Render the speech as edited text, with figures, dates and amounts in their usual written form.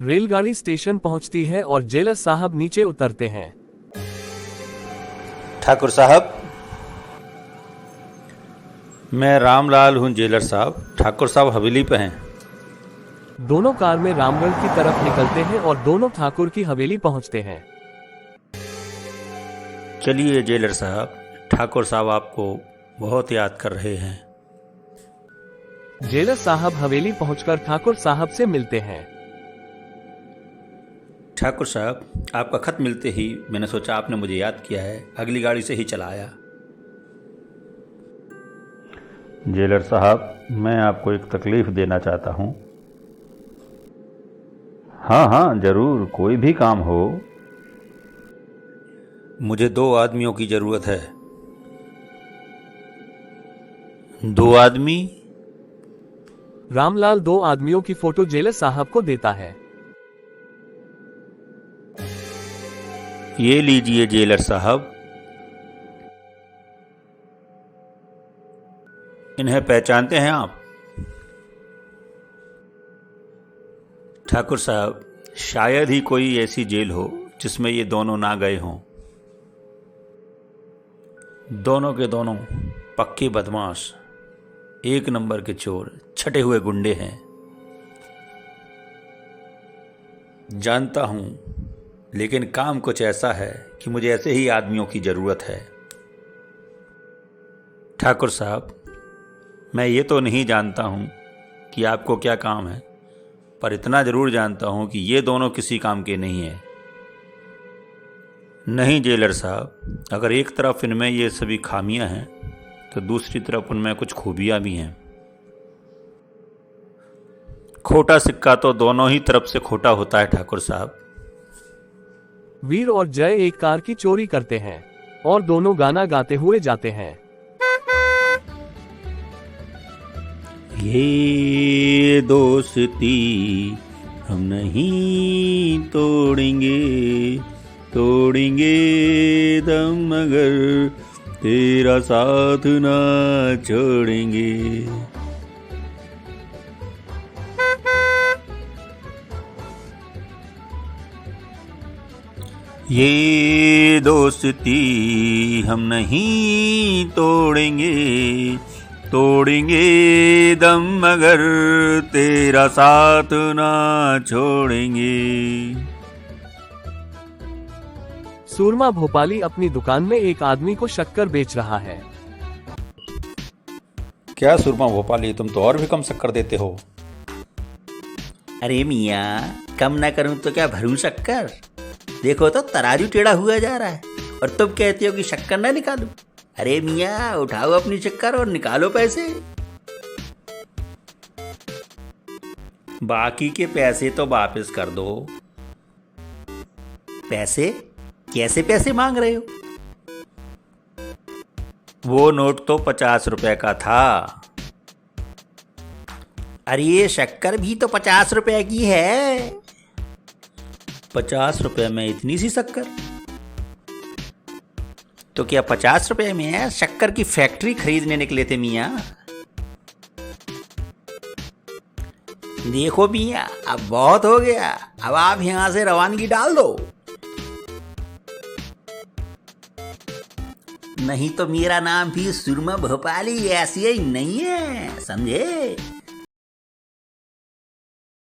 रेलगाड़ी स्टेशन पहुंचती है और जेलर साहब नीचे उतरते हैं। ठाकुर साहब, मैं रामलाल हूँ। जेलर साहब, ठाकुर साहब हवेली पे हैं। दोनों कार में रामगढ़ की तरफ निकलते हैं और दोनों ठाकुर की हवेली पहुंचते हैं। चलिए जेलर साहब, ठाकुर साहब आपको बहुत याद कर रहे हैं। जेलर साहब हवेली पहुंचकर ठाकुर साहब से मिलते हैं। ठाकुर साहब, आपका खत मिलते ही मैंने सोचा आपने मुझे याद किया है, अगली गाड़ी से ही चला आया। जेलर साहब, मैं आपको एक तकलीफ देना चाहता हूँ। हाँ हाँ जरूर, कोई भी काम हो। मुझे 2 आदमियों की जरूरत है। 2 आदमी? रामलाल 2 आदमियों की फोटो जेलर साहब को देता है। ये लीजिए जेलर साहब, इन्हें पहचानते हैं आप? ठाकुर साहब, शायद ही कोई ऐसी जेल हो जिसमें ये दोनों ना गए हों। दोनों के दोनों पक्के बदमाश, 1 नंबर के चोर, छटे हुए गुंडे हैं। जानता हूं, लेकिन काम कुछ ऐसा है कि मुझे ऐसे ही आदमियों की जरूरत है। ठाकुर साहब, मैं ये तो नहीं जानता हूं कि आपको क्या काम है, पर इतना जरूर जानता हूं कि ये दोनों किसी काम के नहीं हैं। नहीं जेलर साहब, अगर एक तरफ इनमें ये सभी खामियां हैं तो दूसरी तरफ उनमें कुछ खूबियां भी हैं। खोटा सिक्का तो दोनों ही तरफ से खोटा होता है ठाकुर साहब। वीर और जय एक कार की चोरी करते हैं और दोनों गाना गाते हुए जाते हैं। ये दोस्ती हम नहीं तोड़ेंगे, तोड़ेंगे दम मगर तेरा साथ ना छोड़ेंगे। ये दोस्ती हम नहीं तोड़ेंगे, तोड़ेंगे दम मगर तेरा साथ ना छोड़ेंगे। सूरमा भोपाली अपनी दुकान में एक आदमी को शक्कर बेच रहा है। क्या सूरमा भोपाली, तुम तो और भी कम शक्कर देते हो। अरे मियाँ, कम ना करूं तो क्या भरूं शक्कर? देखो तो तराजू टेढ़ा हुआ जा रहा है और तुम कहते हो कि शक्कर ना निकालूं। अरे मियाँ, उठाओ अपनी शक्कर और निकालो पैसे। बाकी के पैसे तो वापस कर दो। पैसे? कैसे पैसे मांग रहे हो? वो नोट तो 50 रुपए का था। अरे ये शक्कर भी तो 50 रुपए की है। 50 रुपए में इतनी सी शक्कर? तो क्या 50 रुपए में शक्कर की फैक्ट्री खरीदने निकले थे मियाँ? देखो मियाँ, अब बहुत हो गया, अब आप यहाँ से रवानगी डाल दो, नहीं तो मेरा नाम भी सूरमा भोपाली ऐसे ही नहीं है, समझे?